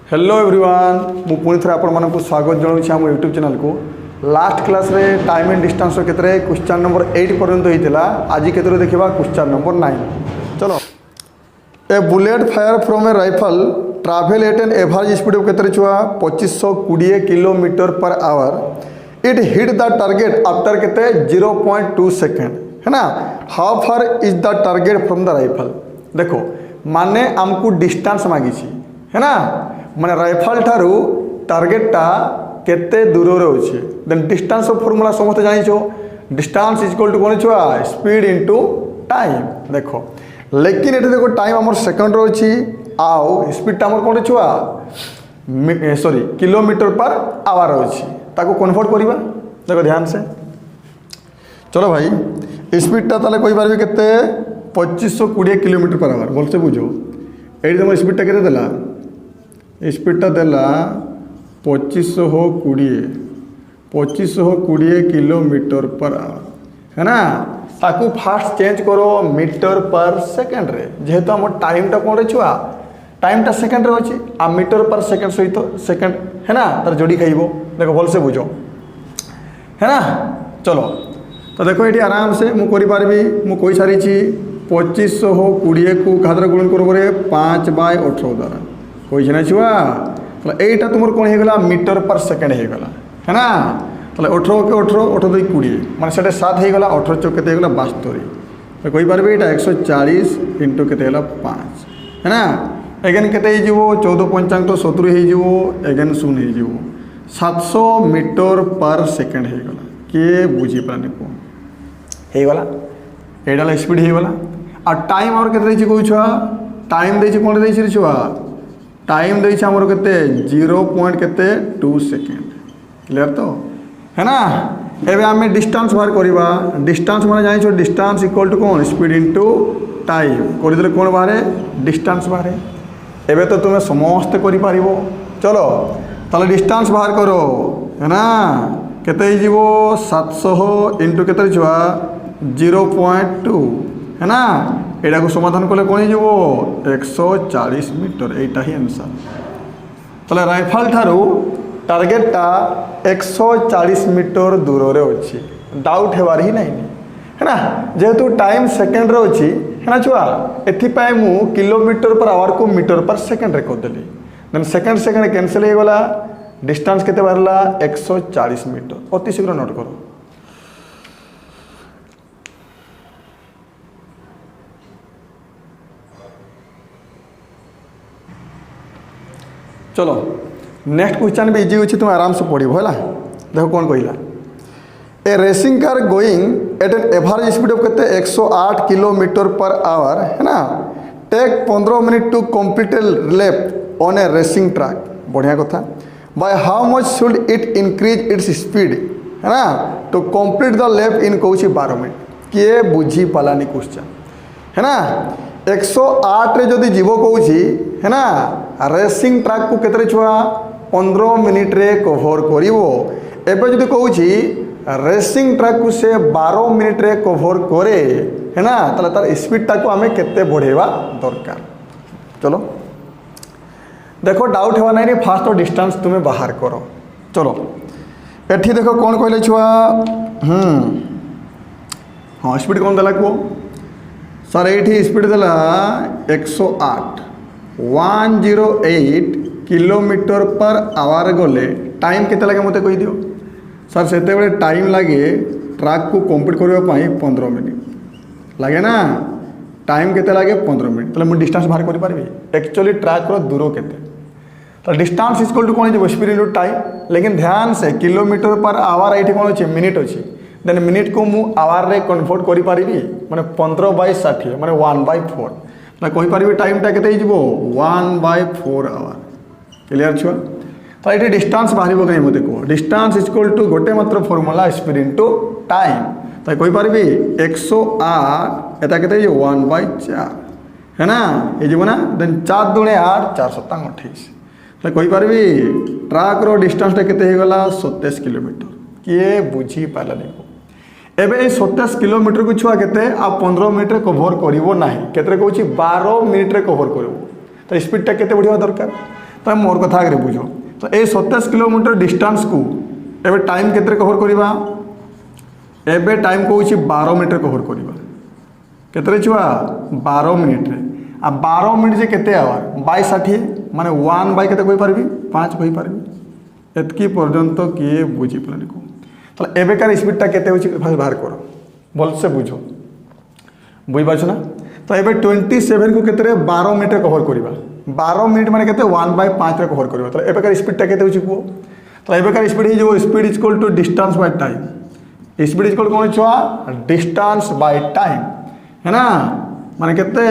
Hello everyone मु पुणी थे आपको स्वागत जनाऊँ आम यूट्यूब चैनल को। लास्ट क्लास रे टाइम एंड डिस्टेंस केते क्वेश्चन नंबर 8 पर्यंत होता। आज केते देखा क्वेश्चन नंबर 9। चलो, a bullet fire from a rifle travel at an average speed of केते छुआ 2520 kilometre per hour. It hit the target after केते 0.2 सेकेंड है ना। How far is the target from the rifle. देखो माने आमको distance मांगी है ना, माने राइफल ठारू टारगेटा केते दूर रे अछि। देन डिस्टेंस ऑफ फॉर्मूला समस्त जानिछो, डिस्टेंस इज इक्वल टू कोन छुआ स्पीड इनटू टाइम। देखो लेकिन एटे देखो टाइम हमर सेकंड रो अछि आउ स्पीड हमर कोन छुआ सॉरी किलोमीटर पर आवर अछि। ताको कन्वर्ट करिबा। देखो ध्यान से चलो भाई, स्पीड ता ताले कोइ बारबे केते 2520 किलोमीटर पर आवर। बोल से बुझो एडी तुम स्पीड ता केते देला, स्पीडटा देला 2520 किलोमीटर पर आवर है ना। ताकू फास्ट चेंज करो मीटर पर सेकेंड रे, जेहेतु हम टाइमटा कौन छुआ टाइमटा सेकेंड रे अच्छी आ मीटर पर सेकेंड सहित सेकेंड है ना तार जोड़ी खाइबो। देखो भल से बुझो है ना। चलो तो देखो ये आराम से मुझे करी मुझे सारी 2520 को क्या गुणन कर 5/18 द्वारा कोई ना छुआ। तो यहीटा तुम कौन होगा मीटर पर सेकेंड होगा है ना। तो 18 के 18 2 20 माने से 7 होगा। 18 चौक के 72 तो कोई पारे यहाँ 140 इंटू के 5 है ना। एगेन के 14 5 70 हो एगेन 0 हो 700 मीटर पर सेकेंड होगा। किए बुझी पारानी होगला एटा स्पीड होगला। आ टाइम और के कौ छुआ टाइम दे कौन दे छुआ टाइम दे आमर के 0.2 सेकेंड। क्लियर तो है ना। एबे आमे डिस्टेंस बाहर करवा। डिस्टेंस माने जानिछो डिस्टेंस इक्वल टू कौन स्पीड इनटू टाइम कर कौन बाहर डिस्टेंस बाहर। एबे तो तुम्हें समस्त करि पारिबो। चलो ताले डिस्टेंस बाहर करो है ना। केते जीवो 700 इंटू केते छुआ 0.2 है ना। एटा को समाधान कले कौन हो 140 मीटर। एटा ही आंसर। तले राइफल ठारू टारगेटा 140 मीटर दूर रे अच्छी। डाउट हेबार ही नहीं है ना। जेहेतु टाइम सेकेंड रे अच्छी है ना छुआ एथिपाई मु किलोमीटर पर आवर को मीटर पर सेकेंड रे करदेली। देन सेकेंड सेकेंड कैंसिल हो गला। डिस्टेंस केते बारला 140 मीटर। अति शीघ्र नोट करो। चलो नेक्स्ट क्वेश्चन भी इजी अच्छी तुम आराम से पढ़ो है। देखो कौन कहला a racing car going at an average speed of केते 108 किलोमीटर पर आवर है ना। Take 15 minute to complete a lap on a racing track. बढ़िया कथा। By how much should it increase its speed है ना to complete the lap in कौच 12 minute. किए बुझी पालानी क्वेश्चन है ना। 108 रे जदि जीव कौची है ना रेसिंग ट्रैक को केतरे छुआ 15 मिनिट रे कवर करिवो। एबे जदि कौची रेसिंग ट्रैक को से 12 मिनिट रे कवर करे है ना ताले तार स्पीड टाको हमें केते बढ़ेवा दरकार। चलो देखो डाउट हेवा नहीं फास्ट तो डिस्टेंस तुम्हें बाहर करो। चलो एठी देखो कौन कहले छुआ हाँ स्पीड कौन देला को सर ये स्पीड देला 108 किलोमीटर पर आवर गले टाइम केते लगे मते कहि दियो सर। से टाइम लगे ट्रैक को कंप्लीट करने 15 मिनट लगे ना। टाइम केते लगे 15 मिनट। तो मुझे डिस्टेंस बाहर कर पारि एक्चुअली ट्रैक रो दूर केते। तो डिस्टेंस इक्वल टू कौन है स्पीड इनटू टाइम। लेकिन ध्यान से किलोमीटर पर आवर ये कौन अच्छे मिनिट अच्छी। देन मिनिट को मु आवर रे कन्वर्ट करि पारि माने 15/60 माने 1/4 ना कहि पारि टाइमटा केते हिजबो 1/4 आवर। क्लियर छुआ। तो ये डिस्टेंस बाहर कहीं मत कह डिस्टेंस इक्वल टू गोटे मात्र फॉर्मूला स्पीड इनटू टाइम। तो कहि पारि 108 एटा केते 1/4 है ना ये ना। देन 4 दूणे 8 4 7 28 तो कहि पारि ट्रैक रो डिस्टेंस केते हो गला 27 किलोमीटर। किए बुझी पालानी एबे 27 किलोमीटर को छुआ केते आ 15 मिनट रे कवर करिवो नाही केते कहूची 12 मिनट रे कवर करिवो। तो स्पीडटा केते बढ़िया दरकार तो मोर कथा आगे बुझ। तो ये 27 किलोमीटर डिस्टेंस को एबे टाइम केते कवर करवा एबे टाइम कहूँ 12 मिनट कवर करवा केते छुआ 12 मिनिट रे आ 12 मिनिट जे केते आवर बाय 60 माने 1 बाय केते कहि पारबी 5 कहि पारबी एतकी पर्यंत किए बुझी पानी को। तो एबेकार स्पीडटा केते होछि फास्ट बाहर करो भल से बुझो बुझी पाछ ना। तो एबे 27 को केते 12 मिनिट कवर करवा 12 मिनिट माने केते 1/5 रे कवर करवा। तो एबेकार स्पीडटा केते होछि को। तो एबेकार स्पीड ही जो speed is equal to distance by time speed is equal कोन छुआ डिस्टेंस बाय टाइम है ना माने केते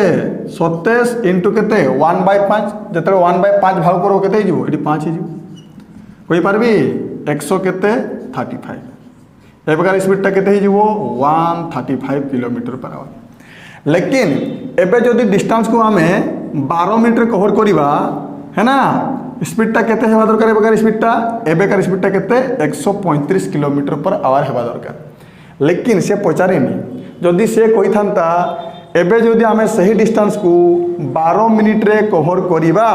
27 इंटू केते 1/5 जते 1/5 भाग करो केते हिजो एटी 5 हिजो कोई पारबी 100 केते 35 ए प्रकार स्पीडटा केते हिजो 135 किलोमीटर पर आवर। लेकिन एबे जदि डिस्टेंस को आमे 12 मिनिट रे कवर करिवा है ना स्पीडटा केते हेबा दरकार एबेकार स्पीडटा एबेकार स्पीडटा केते 135 किलोमीटर पर आवर हेबा दरकार। लेकिन से पचारेनी जदि से कहि थांता एबे जदि आमे सही डिस्टेंस को 12 मिनिट रे कवर करिवा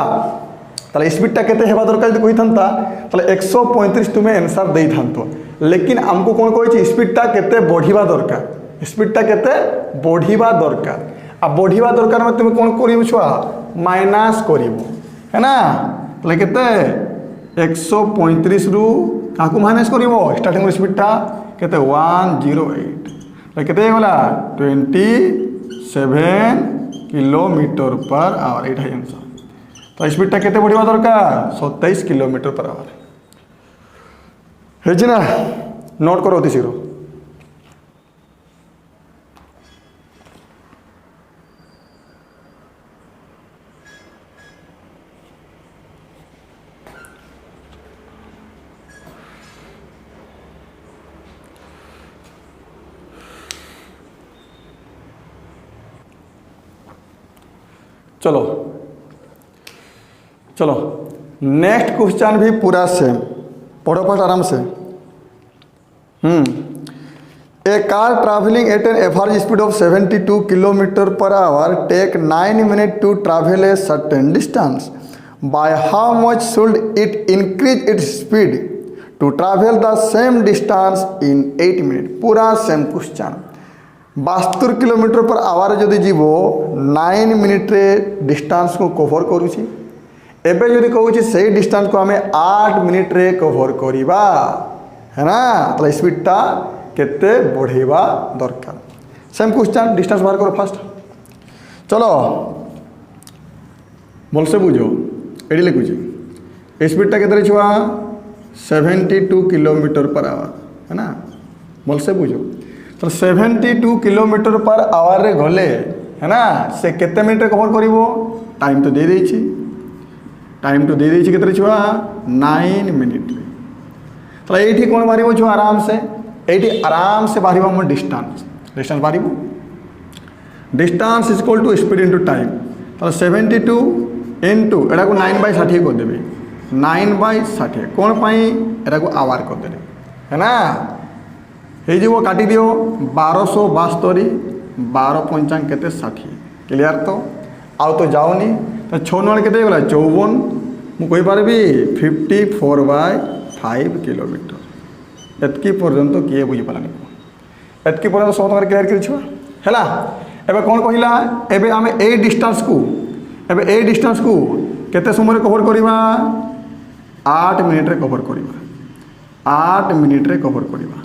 ताले स्पीडटा केते हेबा दरकार जदि कहि थांता ताले 135 तुमे आंसर देई थांतो। लेकिन हमको कोन कहि स्पीडटा केते बढ़िबा दरकार स्पीडटा केते बढ़िबा दरकार आ बढ़िबा दरकार में तुमे कोन करिवो छुआ माइनस करिवो है ना ताले केते 135 रु काकू माइनस करिवो स्टार्टिंग स्पीडटा केते 108 केते होला 27 kilometre per our Etah answer. तो स्पीडटा केते बढ़िबा दरकार 27 किलोमीटर पर आवर हेछि ना नोट करो अति शीघ्र। चलो चलो नेक्स्ट क्वेश्चन भी पूरा सेम पढ़ो फटाफट आराम से। A car travelling at an average speed of 72 kilometre per hour take 9 minute to travel a certain distance by how much should it increase its speed to travel the same distance in 8 minute. पूरा same question 72 kilometre per hour जदि जीवो 9 minute रे distance को cover करूची एबे जदि कहूची से distance को हमें 8 मिनिट रे कवर करिबा है ना तो स्पीडटा केते बढ़ेबा दरकार। सेम क्वेश्चन डिस्टेंस बाहर करो फास्ट चलो भल से बुझो एडी लिखुची स्पीडटा केते छुआ 72 किलोमीटर पर आवर है ना भल से बुझो। तो 72 किलोमीटर पर आवर रे गले है ना से केते मिनिट रे कवर करिवो टाइम तो दे देछि टाइम तो दे देछि केते छुआ 9 मिनिट रे। तो एठी कोन बारिबो छुआ आराम से एठी आराम से बारिबो हम डिस्टेंस डिस्टेंस बारिबो distance is equal to speed into time. तो 72 इनटू एटा को 9/60 कर देबे 9/60 कोन पई एटा को आवर कर देबे है ना हे जो काटी दियो 1272 12 पंचांग केते 60 क्लियर। तो आउ तो जाओनी तो 6 नळ केते गला 54 मु कहि पारबी 54/5 किलोमीटर एतकी पर्यंत किए बुझी पालानी एतकी पर्यंत सब तक क्लियर करिछो हैला। एबे कोन कहिला एबे हमें ए डिस्टेंस को केते समय रे कवर करिबा 8 मिनिट रे कवर करिबा 8 मिनिट रे कवर करिबा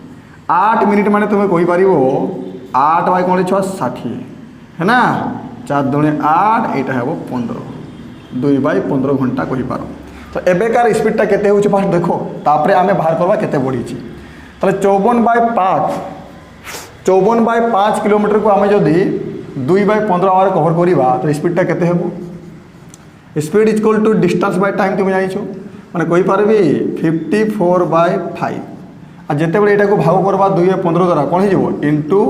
8 मिनिट माने तुम्हें कहि पारिबो 8 बाय कोन 60 है ना 4 दूने 8 एटा हेबो 15 2/15 घंटा कहि पारो। तो एबेकार स्पीडटा केते होछि फास्ट देखो तापरे आमे बाहर करबा केते बढ़ी छी। ताले 54/5 किलोमीटर को आमे जदी 2/15 आवर कवर करिबा तो स्पीडटा केते हेबो speed is equal to distance by time तुम जानिछो माने कहि पारबी 54/5 आ जेते बेले एटा को भाग करबा 2/15 द्वारा कोन हे जीवो इनटू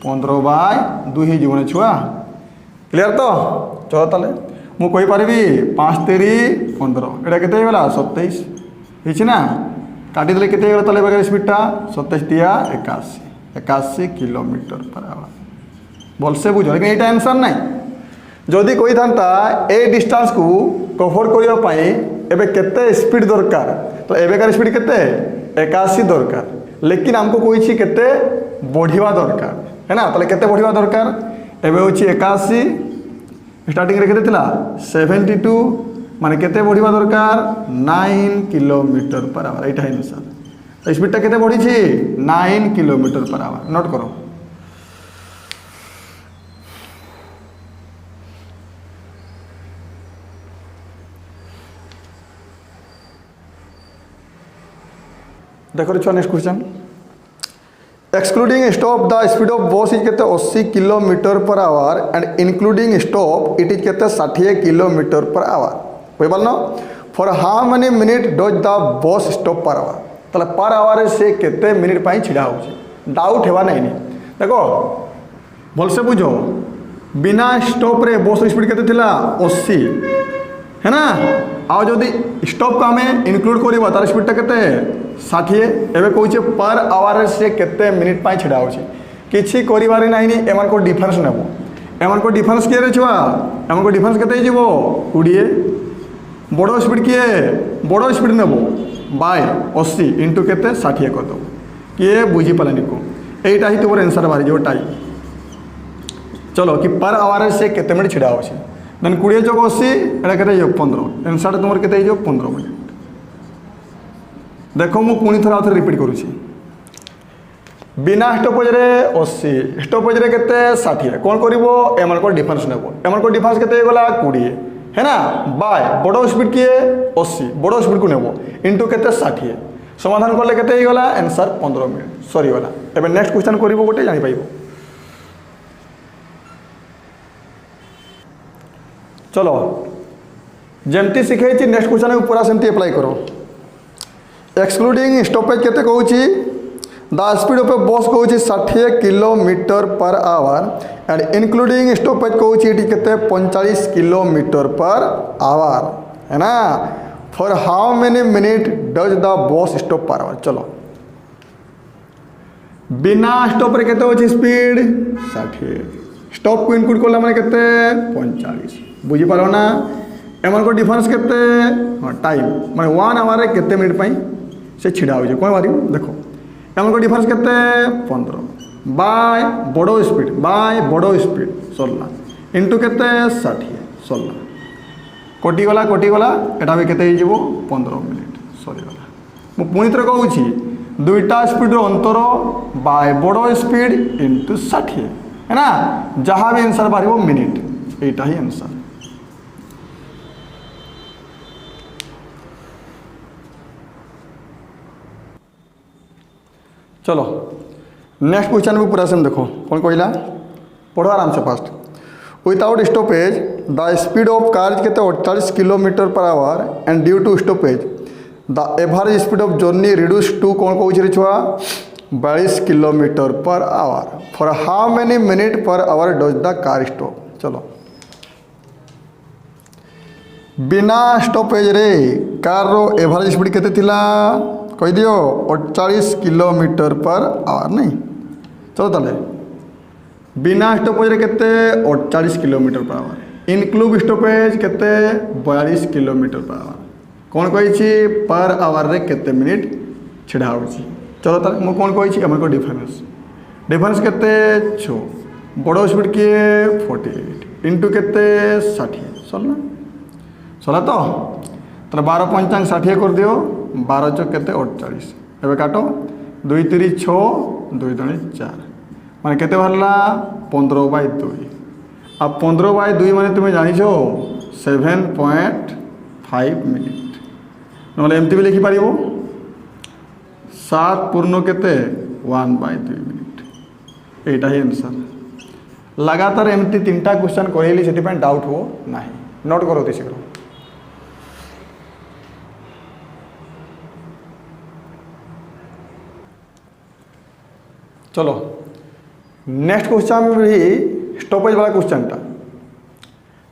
15/2 हे जीवन छुआ क्लियर। तो चलो ताले मु कहि पारबी 5 3 15 एटा केते होला 27 हिछि ना काटी देले केते होला ताले बगर स्पीडटा 27 तिया 81 किलोमीटर पर आवर भल से बुझो। लेकिन एटा आंसर नै जदि कहि थांता ए डिस्टेंस को कभर करने एबे केते स्पीड दरकार तो एबेकार स्पीड केते 81 दरकार लेकिन हमको कोई केते बढ़िया दरकार है ना ताले केते बढ़िया दरकार एबे होची 81 स्टार्टिंग रे केते थिला 72 माने केते बढ़िया दरकार 9 kilometre per our Etah answer तो स्पीडटा केते बढ़ी छी 9 किलोमीटर पर आवर नोट करो देखो छुआ next question excluding stop the speed of bus is केते 80 kilometre per hour and including stop it is केते 60 किलोमीटर पर आवर कोई बोलनो for how many minute does the bus stop per hour तले per our से केते minute पाई छिड़ा हो doubt हेवा नहीं देखो भल से बुझो बिना स्टॉप रे बस स्पीड केते थिला 80 है ना आ जदि स्टॉप को हमें इंक्लूड करबा तार स्पीड केते 60 एबे कहूचे पर आवर से केते मिनिट पाई छिड़ा होची किछि करिवारे नाही एमान को डिफरेंस नेबो एमान को डिफरेंस के रे छुआ एमान को डिफरेंस केते जीवो 20 बड़ो स्पीड किए बड़ो स्पीड नेबो बाय 80 इनटू केते 60 कर दो किए बुझी पालानी को एटा ही तोर आंसर बारी जो टाइम चलो कि पर आवर से केते मिनिट छिड़ा होची देन 20 + 80 एटा केते 15 आंसर तुमर केते 15 मिनिट देखो मु पुणी थोड़ा आउथरे रिपीट करूची बिना स्टॉपेज रे 80 स्टॉपेज रे केते 60 कोन करिवो एमन को डिफरेंस नेबो एमन को डिफरेंस केते गला 20 है ना बाय बड़ो स्पीड किए 80 बड़ो स्पीड को नेबो इनटू केते 60 समाधान करले केते गला आंसर 15 मिनिट सॉरी गला एबे नेक्स्ट क्वेश्चन करिवो गोटे जानि पाइबो चलो जेमती सिखैछि नेक्स्ट क्वेश्चन में पूरा सेमती अप्लाई करो एक्सक्लूडिंग स्टॉपेज केते कहूची the speed of a bus कहूची 60 kilometre per hour and including stoppage कहूची इटी केते 45 किलोमीटर पर आवर है ना for how many minute does the bus stop per hour चलो बिना स्टॉप रे केते होची स्पीड 60 स्टॉप को इंक्लूड करला माने केते 45 बुझी पारो ना एमन को डिफरेंस केते टाइम माने 1 आवर रे केते मिनिट पई से छिड़ा हो कौन बारी देखो एमन को डिफरेंस केते 15 बाय बड़ो स्पीड 16 इनटू केते 60 16 कोटी गला एटा भी केते हिजबो 15 मिनिट सॉरी गला मु पुनी थरे कहूची दुईटा स्पीड रो अंतर बाय बड़ो स्पीड इनटू 60 है ना जहां भी आंसर बारिबो मिनिट एटा ही आंसर चलो नेक्स्ट क्वेश्चन में पूरा सेम देखो कौन कहला पढ़ो आराम से fast without stoppage the speed of car केते 48 kilometre per hour and due to stoppage the average speed of journey reduce to कौन कहूछ रे छुआ 42 kilometre per hour for how many minute per hour does the car stop चलो बिना stoppage रे car रो average speed केते थिला कह दियो 48 किलोमीटर पर आवर नहीं चलो ताले बिना स्टॉपेज रे केते 48 kilometre per our include stoppage केते 42 किलोमीटर पर आवर कौन कही पर आवर रे केते मिनिट छिड़ा होची चलो ताले मु कौन कही हमर को डिफरेंस केते 6 बड़ो स्पीड किए 48 इनटू केते 60 सला तो 12 पंचांग 60 कर दियो 12 चौक केते 48 एबे काटो 2 3 6 2 2 4 माने केते भरला 15/2 अब 15/2 माने तुम जानिछो 7.5 मिनिट नले एमती भी लिखि पारिबो 7 पूर्ण केते 1/2 मिनिट एटा ही आंसर लगातार एमती तीनटा क्वेश्चन कहली सेति पे डाउट हो नाही नोट करो ती शीघ्र चलो नेक्स्ट क्वेश्चन भी स्टॉपेज वाला क्वेश्चन टा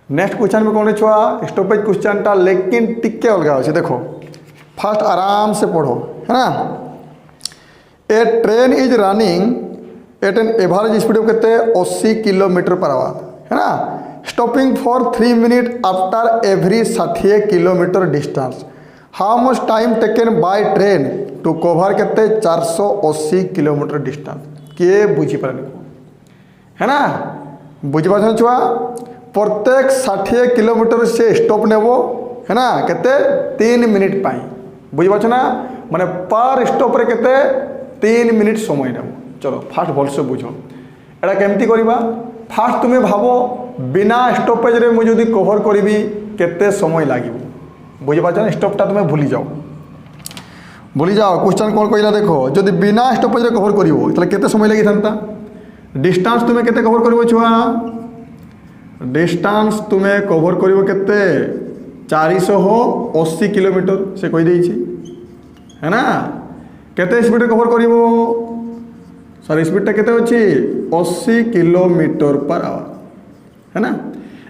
नेक्स्ट क्वेश्चन में कौन छुआ स्टॉपेज क्वेश्चन टा लेकिन टिके अलग अच्छे देखो फास्ट आराम से पढ़ो है ना a train is running at an average speed of केते 80 किलोमीटर पर आवर है ना stopping for 3 minute after every 60 kilometre distance. How much time taken by train to cover केते 480 किलोमीटर डिस्टेंस। किए बुझीपारे है ना, बुझीपार छुआ। प्रत्येक 60 किलोमीटर से स्टॉप नेब है ना केते 3 मिनिट पाई, बुझीपार ना, माने पर स्टॉप रे केते 3 मिनिट समय नेब। चलो फास्ट भलसे बुझ एटा केमती करवा। फास्ट तुम्हें भाव बिना स्टॉपेज रे मुझे जदि कवर करी केते समय लगे, बुझीपार ना। स्टॉपटा तुम्हें भूली जाओ क्वेश्चन कौन कहला देखो, जदि बिना स्टॉपेज रे कवर करिवो ताले केते समय लगी थांता। डिस्टेंस तुम्हें केते कवर करिवो छुआ, डिस्टेंस तुम्हें कवर करिवो केते 480 किलोमीटर से कही देछि है ना। केते स्पीड रे कवर करिवो, सर स्पीडटा केते अछि 80 किलोमीटर पर आवर है ना।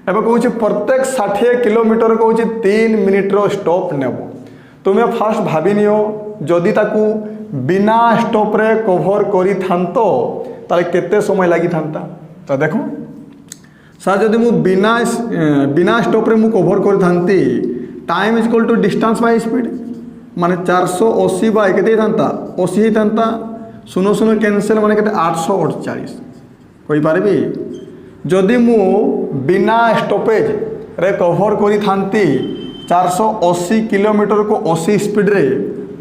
एबे कहूँ प्रत्येक 60 किलोमीटर कहूँ 3 मिनिट रो स्टॉप नेब। तुम्हें फास्ट भाभी नियो जदि ताकू बिना स्टॉप रे कवर करी थांतो ताले केते समय लगी थांता। तो देखो सर जदि मु बिना स्टॉप रे मु कवर करी थांती, time is equal to distance by speed, माने 480 बाय केते थांता 80 ही थांता। सुनो सुनो कैंसिल माने केते 848 कहि पारबी। जदि मु बिना स्टॉपेज रे कवर करी थांती 480 किलोमीटर को 80 स्पीड रे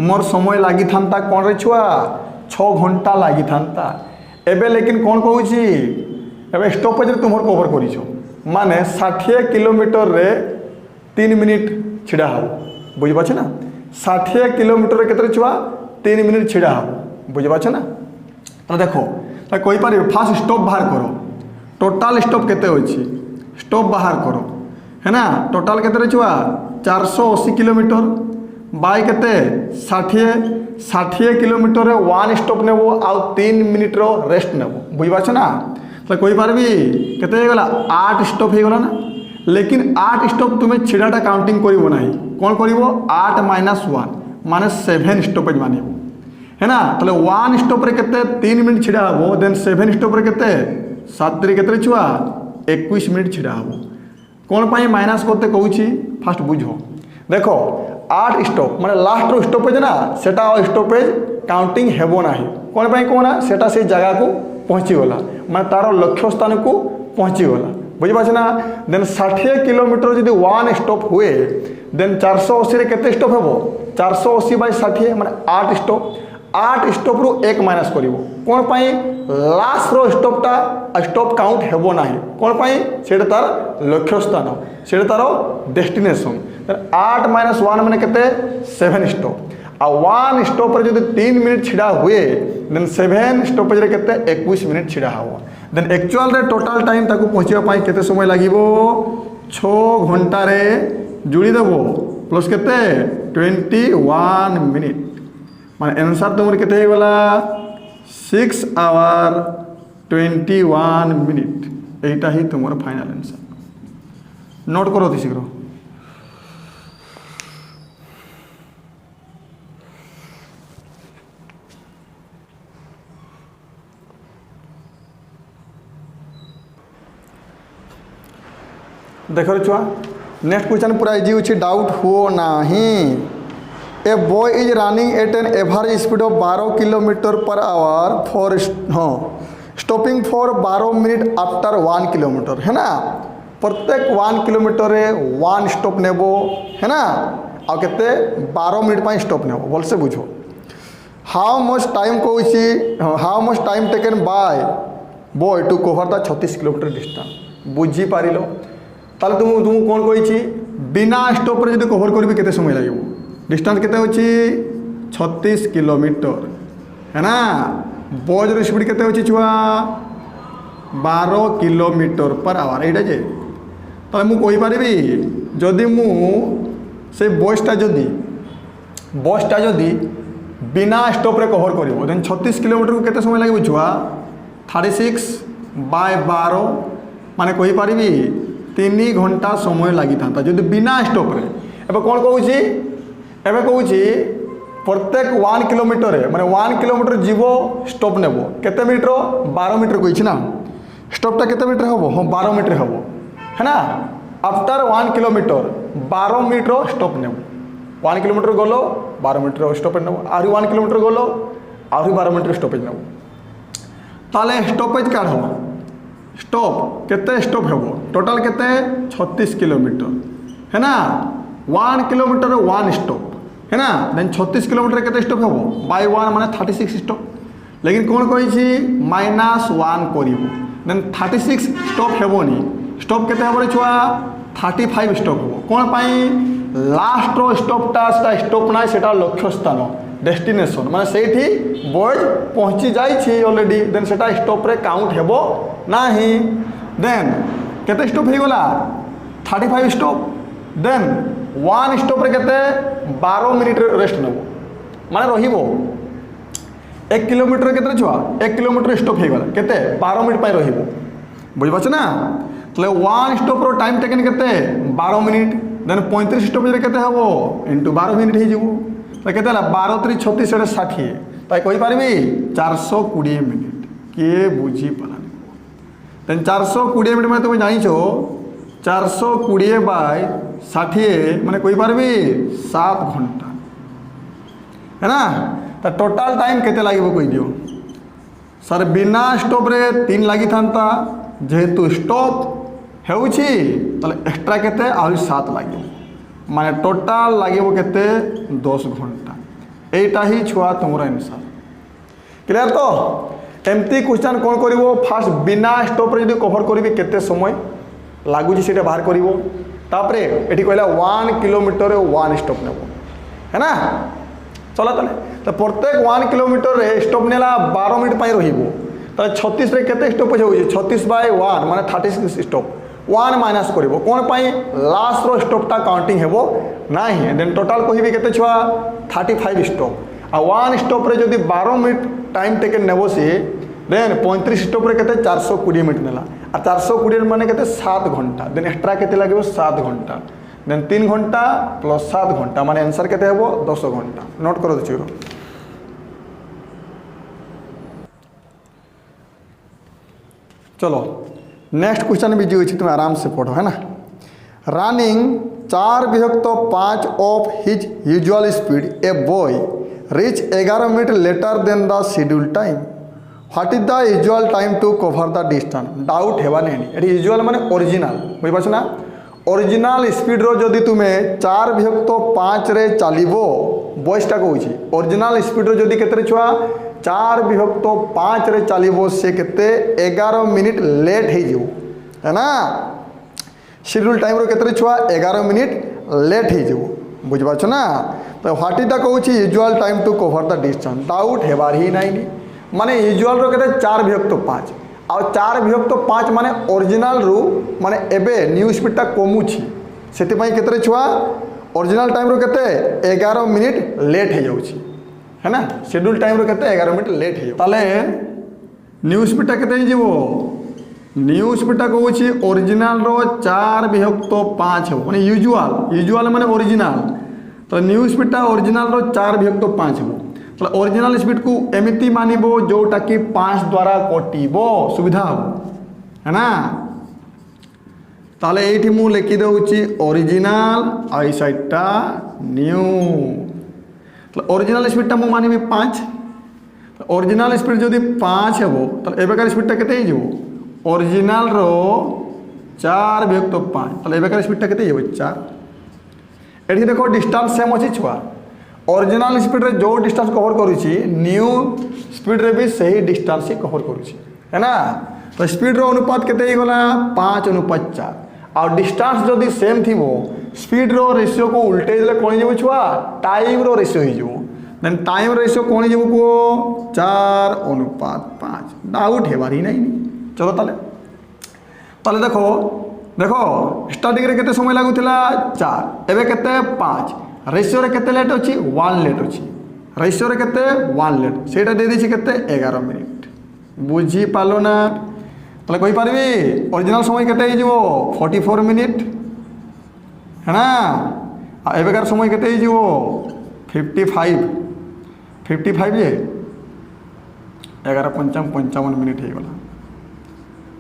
मोर समय लगी थांता कौन रे छुआ 6 घंटा लगी थांता। एबे लेकिन कौन कहूँ एबे स्टॉपेज रे तुम कवर करिछो माने 60 किलोमीटर रे 3 मिनिट छिड़ा हो, बुझिपाछ ना। 60 किलोमीटर रे केते छुआ 3 मिनिट छिड़ा हो, बुझिपाछ ना। तो देखो तो कहि पारे फास्ट स्टॉप बाहर करो, टोटल स्टॉप केते होछि स्टॉप बाहर करो है ना। टोटल केते रे छुआ 480 किलोमीटर बाय केते 60 किलोमीटर रे 1 स्टॉप नेबो आ 3 मिनिट रो रेस्ट नेबो, बुझिपाछ ना। तो कहि पारबी केते हे गला 8 स्टॉप हे गला ना। लेकिन 8 स्टॉप तुम्हें छिड़ाटा काउंटिंग करिवो नाही, कोन करिवो 8 - 1 माने 7 स्टॉपेज मानिवो है ना। ताले 1 स्टॉप रे केते 3 मिनिट छिड़ा हबो, देन 7 स्टॉप रे केते 7 रे केते छुआ 21 मिनिट छिड़ा हबो। कौन पाई माइनस करते कहूँ फास्ट बुझो। देखो 8 स्टॉप माने लास्ट रो स्टॉपेज ना सेटा स्टॉपेज काउंटिंग हेबो नाही। कौन पाई कोना सेटा से जगह को पहुँची गला माने तार लक्ष्य स्थान को पहुँची गला, बुझिपाछ ना। देन 60 किलोमीटर जदि 1 स्टॉप हुए देन 480 रे केते स्टॉप हेबो 480 बाय 60 माने 8 स्टॉप। 8 स्टॉप रु 1 माइनस करिवो कोन पाई लास्ट रो स्टॉपटा स्टॉप काउंट हेबो नाही। कोन पाई सेटा तार लक्ष्य स्थान सेटा तार डेस्टिनेशन। 8 - 1 माने केते 7 स्टॉप आ 1 स्टॉप रे जदि 3 मिनिट छिड़ा हुए देन 7 स्टॉपेज रे केते 21 मिनिट छिड़ा हबो। देन एक्चुअल रे टोटल टाइम ताकू पहुंचिया पाई केते समय लागिवो 6 घंटा रे जुड़ी देबो प्लस केते 21 मिनिट माने आंसर तुमर केते हे गला 6 आवर 21 मिनिट। एटा ही तुमर फाइनल आंसर। नोट करो अति शीघ्र। देखो छुआ नेक्स्ट क्वेश्चन पूरा इजी अच्छी डाउट हो नहीं। A boy is running at an average speed of 12 kilometre per hour for stopping for 12 minute after 1 kilometre है ना। प्रत्येक 1 किलोमीटर रे 1 स्टॉप नेबो है ना आ केते 12 मिनिट पाई स्टॉप नेबो बोल से बुझो। हाउ मच टाइम कहूँ how much time taken by boy to cover the 36 kilometre distance बुझी पारिल। ताले तुम कौन कही बिना स्टॉप रे जदि कवर करबी केते समय लागो डिस्टेंस केते होची 36 किलोमीटर है ना। बॉय रो स्पीड केते होची छुआ 12 किलोमीटर पर आवर एटा जे। ताले मु कहि पारिबी जदि मु से बसटा जदि बिना स्टॉप रे कवर करिवो देन 36 किलोमीटर को केते समय लागो छुआ 36 बाय 12 माने कहि पारिबी 3 घंटा समय लगी था जदि बिना स्टॉप रे। एबे कौन कहूँ एबे कहूँ प्रत्येक 1 किलोमीटर माने 1 किलोमीटर जीवो स्टॉप नेबो केते मिनिट रो 12 मिनिट कही ना। स्टॉपटा केते मिनिट हम हाँ 12 मिनिट हम है ना। आफ्टर 1 किलोमीटर 12 मिनिट स्टॉप नेब 1 किलोमीटर गलो 12 मिनिट स्टॉपेज नेब आहरी 1 किलोमीटर गलो आहरी 12 मिनिट स्टॉपेज नेब ताले स्टॉपेज काढ़ हम स्टॉप केते स्टॉप हेबो टोटल केते 36 किलोमीटर है ना 1 किलोमीटर 1 स्टॉप है ना देन 36 किलोमीटर केते स्टॉप हेबो बाय 1 माने 36 स्टॉप लेकिन कौन कही -1 करिवो देन 36 स्टॉप हेबोनी स्टॉप केते हेबो रे छुआ 35 स्टॉप हेबो कोन पाई लास्ट रो स्टॉपटा स्टॉप ना सेटा लक्ष्य स्थान डेस्टिनेशन माने सेठी बॉयज पहुंची जाई छी ऑलरेडी देन सेटा स्टॉप रे काउंट हेबो नाही देन केते स्टॉप हे गला 35 स्टॉप देन 1 स्टॉप रे केते 12 मिनिट रेस्ट नेबो माने रहिबो 1 किलोमीटर केते छुआ 1 किलोमीटर स्टॉप हे गला केते 12 मिनिट पाई रहिबो बुझ पाछ ना तले 1 स्टॉप रो टाइम टेकन केते 12 मिनिट देन 35 स्टॉप रे केते हबो इनटू 12 मिनिट हे जिवो तो केते हला 12 3 36 60 ताई कहि पारबी 420 मिनिट के बुझी पलानी देन 420 मिनिट माने तुम जानि छो 420 बाय 60 माने कहि पारबी 7 घंटा है ना तो टोटल टाइम केते लागिबो कहि दियो सर बिना स्टॉप रे 3 लागि थांता जेहेतु स्टॉप हेउछि तले एक्स्ट्रा केते आहुरी 7 लागिबो माने टोटल लागिबो केते 10 घंटा एटा ही छुआ तुमरा आंसर क्लियर तो एमती क्वेश्चन कोन करिवो फास्ट बिना स्टॉप रे जदी कवर करबी केते समय लागुछि सेटा बाहर करिवो तापरे एठी कहला 1 किलोमीटर 1 स्टॉप नेबो है ना चला तले तो प्रत्येक 1 किलोमीटर रे स्टॉप नेला 12 मिनिट पाई रहिबो त 36 रे केते स्टॉप होछि 36 बाय 1 माने 36 स्टॉप 1 माइनस करिवो कोन पाई लास्ट रो स्टॉप टा काउंटिंग हेबो नाही देन टोटल कहिबी केते छुआ 35 स्टॉप आ 1 स्टॉप रे जदी 12 मिनिट टाइम टेकन नेबो से देन 35 स्टॉप रे केते 420 मिनिट नेला आ 420 माने केते 7 घंटा देन एक्स्ट्रा केते लागबो 7 घंटा देन 3 घंटा प्लस 7 घंटा माने आंसर केते हेबो 10 घंटा नोट करो दछिरो चलो नेक्स्ट क्वेश्चन भी जो तुम आराम से पढ़ो है ना रनिंग 4 विभक्त 5 of his usual speed a boy reach 11 minute later than the schedule time what is the usual time to cover the distance doubt हेबा नहीं एटी यूजुअल माने ओरिजिनल बुझ पाछ ना ओरिजिनल स्पीड रो जदी तुमे 4 विभक्त 5 रे चलिबो बॉयसटा कहूची ओरिजिनल स्पीड रो जदी केते छुआ 4 विभक्त 5 रे चलिबो से केते 11 मिनिट लेट हे जिवो है ना शेड्यूल टाइम रो केते छुआ 11 मिनिट लेट हे जिवो बुझ पाछ ना तो व्हाट इज द कहूची usual time to cover the distance doubt हेबार ही नाही माने यूजुअल रो केते 4 विभक्त 5 आ 4 विभक्त 5 माने ओरिजिनल रू माने एबे न्यू स्पीड टा कमुछि सेति पई केते छुआ ओरिजिनल टाइम रो केते 11 मिनिट लेट हे जाउछि है ना शेड्यूल टाइम रो केते 11 मिनिट लेट हे ताले न्यू स्पीड टा केते जिवो न्यू स्पीड टा कहूछि ओरिजिनल रो 4 विभक्त 5 हो माने यूजुअल माने ओरिजिनल तो न्यू स्पीड टा ओरिजिनल रो 4 विभक्त 5 हो तो ओरिजिनल स्पीड को एमिति मानिबो जोटा कि 5 द्वारा कटिबो सुविधा हो है ना ताले एठी मु लिखि दउछि ओरिजिनल आई साइडटा न्यू तो ओरिजिनल स्पीड टा मु मानिबी 5 तो ओरिजिनल स्पीड जदी 5 हेबो तो एबेकार स्पीड टा केते हिजो ओरिजिनल रो 4 विभक्त 5 तो एबेकार स्पीड टा केते हिजो 4 एठी देखो डिस्टेंस सेम अछि छुआ ओरिजिनल स्पीड रे जो डिस्टेंस कवर करूची न्यू स्पीड रे भी सही डिस्टेंस ही कवर करूची है ना तो स्पीड रो अनुपात केते ही गला 5:4 और डिस्टेंस जदी सेम थिबो स्पीड रो रेशियो को उल्टे देले कोन जेबो छुआ टाइम रो रेशियो ही जो देन टाइम रेशियो कोन जेबो को 4:5 डाउट हेबार ही नहीं चलो ताले देखो स्टार्टिंग रे केते समय लागुथिला 4 एबे केते 5 रेशियो रे केते लेट अछि 1 लेट अछि रेशियो रे केते 1 लेट सेटा दे दिछि केते 11 मिनिट बुझी पालो ना तले कहि पारबी ओरिजिनल समय केते हे जिवो 44 मिनिट है ना आ एबेकार समय केते हे जिवो 55 जे 11:55 मिनिट हे गला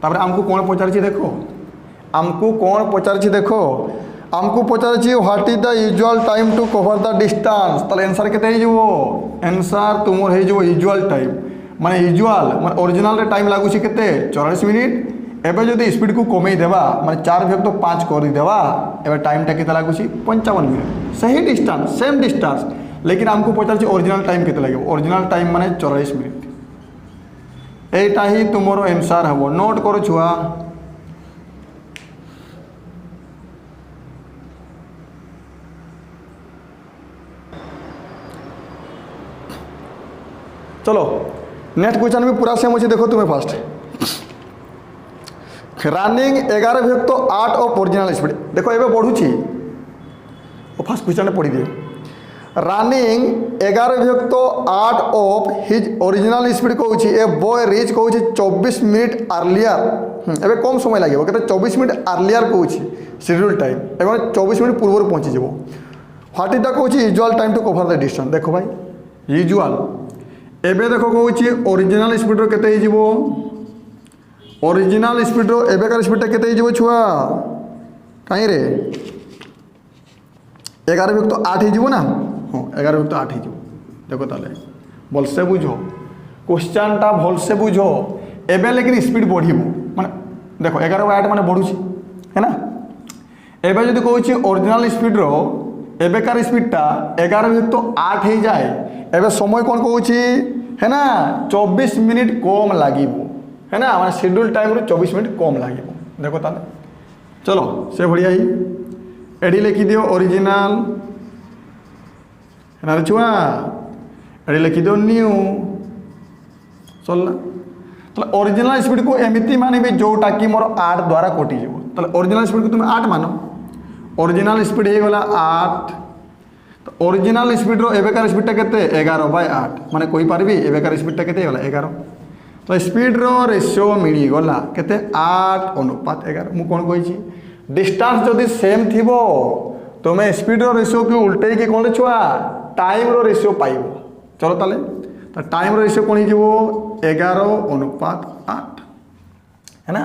तापर हमको कोन पचारछि देखो आमको कौन पचार देखो आमको पचार what is the usual time to cover the distance ताले आंसर केते हो आंसर तुमर हो यूजुअल टाइम माने यूजुअल माने ओरिजिनल रे टाइम लागुची केते 44 मिनिट एबे जदी स्पीड को कमेई देबा माने 4 भाग तो 5 कर देबा एबे टाइम टा केते लागुची 55 मिनिट सही डिस्टेंस सेम डिस्टेंस लेकिन आमको पचार ओरिजिनल टाइम केते लागो ओरिजिनल टाइम माने 44 मिनिट एटा ही तुमरो आंसर हबो नोट करो छुआ चलो नेक्स्ट क्वेश्चन भी पूरा सेम अच्छे देखो तुम्हें फास्ट रनिंग 11 भाग तो 8 ऑफ ओरिजिनल स्पीड देखो एबे बढ़ुची फास्ट क्वेश्चन पढ़ी दिए रनिंग 11 भाग तो 8 ऑफ हिज ओरिजिनल स्पीड कहूँ ए बॉय रिच कहूँ 24 मिनिट अर्लियर एबे कम समय लगे कहते 24 मिनिट अर्लियर कहूँ शेड्यूल टाइम एवं 24 मिनिट पूर्व पहुँची जाव ह्वाट इज द कहूँ usual time to cover the distance देखो भाई यूजुअल एबे देखो कहूँ ओरिजिनल स्पीड रो केते हिजिबो ओरिजिनल स्पीड रो एबेकार स्पीड केते हिजिबो छुआ कहीं रे 11 भाग तो 8 हिजिबो ना हाँ 11 भाग तो 8 हिजिबो देखो ताले भलसे बुझो क्वेश्चन टा भलसे बुझो एबे लेकिन स्पीड बढ़िबो माने देखो 11 8 माने बढ़ुची है ना एबे जदी कहूँ ओरिजिनल स्पीड रो एबेकार स्पीड टा 11 भाग तो 8 ही जाए एबे समय कौन कहूँ है ना 24 मिनिट कम लगे है ना हमारे शेड्यूल टाइम रो 24 मिनिट कम लगे देखो ताले चलो से बढ़िया ही एडी लिखी दियो ओरिजिनल है ना छुआ एडी लिखी दियो न्यू चलना तो ओरिजिनल स्पीड को एमती मानबी जोटा कि मोर 8 द्वारा कटि जीव तो ओरिजिनल स्पीड को तुम 8 मान ओरिजिनल स्पीड हो गला 8 तो ओरिजिनल स्पीड रो एबेकार स्पीड टा केते 11/8 माने कोई पारबी एबेकार स्पीड टा केते गला 11 तो स्पीड रो रेशियो मिली गला केते 8:11 मु कोन कहिछि डिस्टेंस जदी सेम थिबो तुमे स्पीड रो रेशियो के उल्टे के कोन छुआ टाइम रो रेशियो पाइबो चलो ताले तो टाइम रो रेशियो कोन हिजिबो 11:8 है ना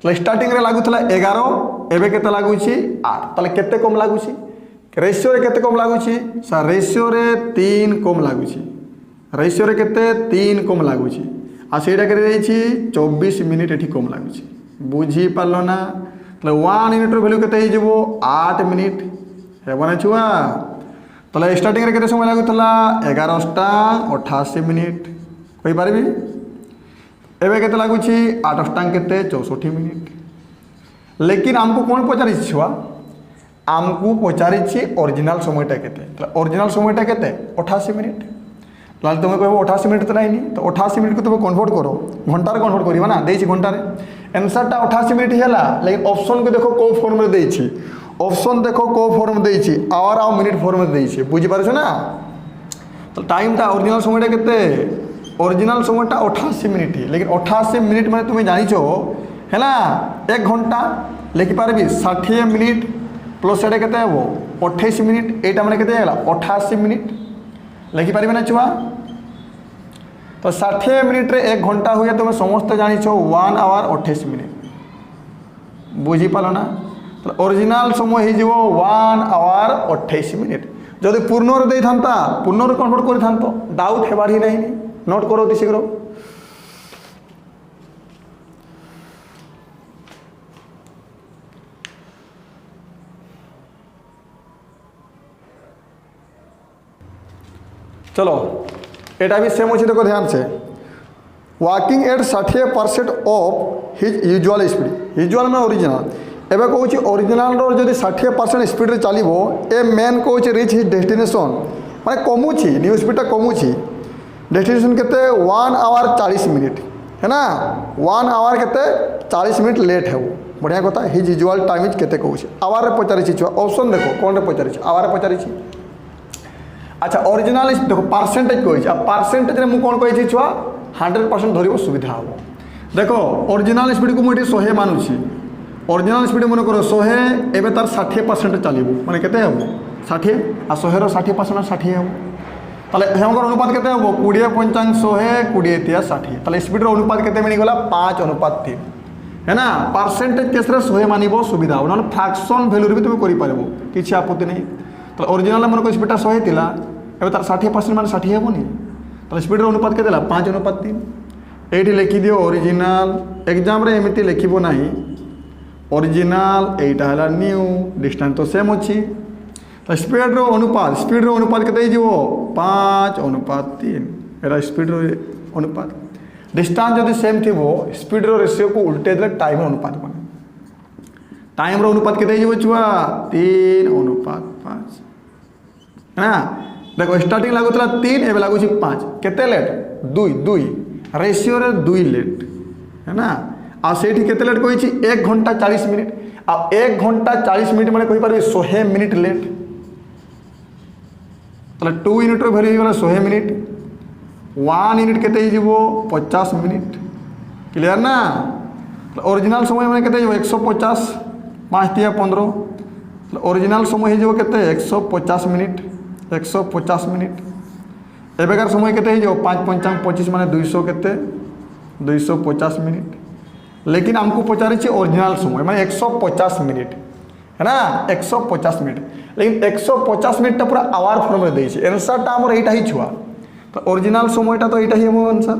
तो स्टार्टिंग रे लागुथला 11 एबे केते लागुछि 8 ताले केते कम लागुछि रेशियो रे केते कम लागुछि सर रेशियो रे 3 कम लागुछि रेशियो रे केते 3 कम लागुछि आ सेटा करे दैछि 24 मिनिट एठी कम लागुछि बुझी पालो ना तले 1 यूनिट रो वैल्यू केते हे जेबो 8 मिनिट हेबो ना छुआ तले स्टार्टिंग रे केते समय लागुतला 11:88 मिनिट कहि पारबी एबे केते लागुछि 8 केते 64 मिनिट लेकिन हमको कौन पचारि छुआ आमको पचारि ओरिजिनल समयटा केते ओरिजिनल समयटा केते 88 मिनिट लाल तुम कह 88 मिनिट तो नहीं तो 88 मिनिट को तुम कन्वर्ट करो घंटार कन्वर्ट करिबा ना देछि घंटार आंसरटा 88 मिनिट हैला लेकिन ऑप्शन को देखो को फॉर्म रे देछि ऑप्शन देखो को फॉर्म देछि आवर आ मिनिट फॉर्म रे देछि बुझि पारछ ना तो टाइमटा ओरिजिनल समयटा केते ओरिजिनल समयटा 88 मिनिट है लेकिन 88 मिनिट माने तुम जानिछो है ना 1 घंटा लिखि पारबी 60 मिनिट प्लस एटा केते हबो 28 मिनिट एटा माने केते हैला 88 मिनिट लिखि पारबे ना छुआ तो 60 मिनिट रे 1 घंटा हुए तुम समस्त जानिछो 1 आवर 28 मिनिट बुझी पालो ना तो ओरिजिनल समय ही जीवो 1 आवर 28 मिनिट जदि पूर्ण रे देई थांता पूर्ण रे कन्वर्ट करि थांतो डाउट हेबार ही नहीं नोट करो ती शीघ्र चलो एटा भी सेम अच्छे देखो ध्यान से walking at 60% of his usual speed usual में ओरिजिनल एबे कहूँ ओरिजिनल जदि 60% स्पीड रे चलो ए मैन कहूँ रिच हिज डेस्टिनेशन माने कमुची न्यू स्पीडटा कमुची डेस्टिनेशन केते 1 आवर 40 मिनिट है ना 1 आवर केते 40 मिनिट लेट है वो बढ़िया कथा हिज यूजुअल टाइम इज केते कहूँ आवर रे पचारि छुआ ऑप्शन देखो कौन रे पचारि आवर रे पचारि अच्छा ओरिजिनल देखो परसेंटेज कही परसेंटेज में कौन कही छुआ 100% धर सुविधा हम देखो ओरिजिनल स्पीड को मुझे 100 मानुची ओरिजिनल स्पीड मन कर 100 एवं तार 60% चलो मैंने केते हम 60 आ 100 60% 60 हम ताले हेमकर अनुपात केते हम 20 55 100 20 30 60 ताले स्पीड अनुपात केते मिलगला 5:3 है ना परसेंटेज केस रे 100 मानिबो सुविधा हो ना फ्रैक्शन वैल्यू भी तुम करि पारबो किछि आपत्ति नहीं तो ओरिजिनल मन को स्पीड 100 थिला एबे तार 60% मान 60 हेबोनी तो स्पीड रो अनुपात के देला 5:3 एठी लिखि दियो ओरिजिनल एग्जाम रे एमिति लिखिबो नाही ओरिजिनल एटा हला न्यू डिस्टेंस तो सेम अछि तो स्पीड रो अनुपात केते जीवो 5:3 एरा स्पीड रो अनुपात डिस्टेंस जदि सेम थिबो स्पीड रो रेशियो को उल्टे देले टाइम रो अनुपात बने टाइम रो अनुपात केते जीवो छुआ 3:5 है ना देखो स्टार्टिंग लागुतला 3 एबे लागुछि 5 केते लेट 2 रेशियो रे 2 लेट है ना आ सेठी केते लेट कहिछि 1 घंटा 40 मिनिट आ 1 घंटा 40 मिनिट माने कहि परबे 100 मिनिट लेट तले 2 यूनिट रो वैल्यू होला 100 मिनिट 1 यूनिट केते जीवो 50 मिनिट क्लियर ना ओरिजिनल समय माने केते जीवो 150 5 × 15 ओरिजिनल समय जीवो केते 150 मिनिट 150 मिनिट एबेकार समय केते जो 5 × 5 25 माने 200 केते 250 मिनिट लेकिन हमको पचारे ओरिजिनल समय माने 150 मिनिट है ना 150 मिनिट लेकिन 150 मिनिट पूरा आवर फॉर्म में देछि आंसर टा हमर एटा ही छुआ तो ओरिजिनल समयटा तो एटा ही हमर आंसर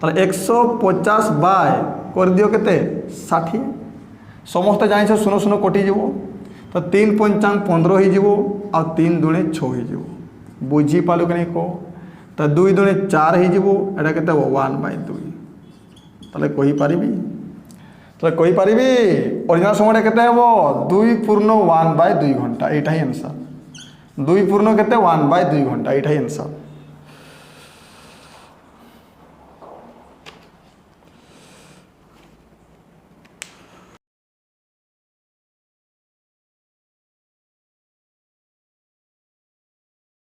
ताले 150 बाय कर दियो केते 60 समस्त जानि छ सुनो सुनो कटि जीवो तो 3 × 5 15 ही जीवो आ 3 × 2 6 ही जीवो बुझी पालु कि नहीं को तो 2 × 2 4 ही जीवो एटा केते 1/2 ताले कहि पारिबी तो कहि पारिबी ओरिजिनल समय केते हेबो 2 × 1/2 घंटा एटा ही आंसर 2 × केते 1/2 घंटा एटा ही आंसर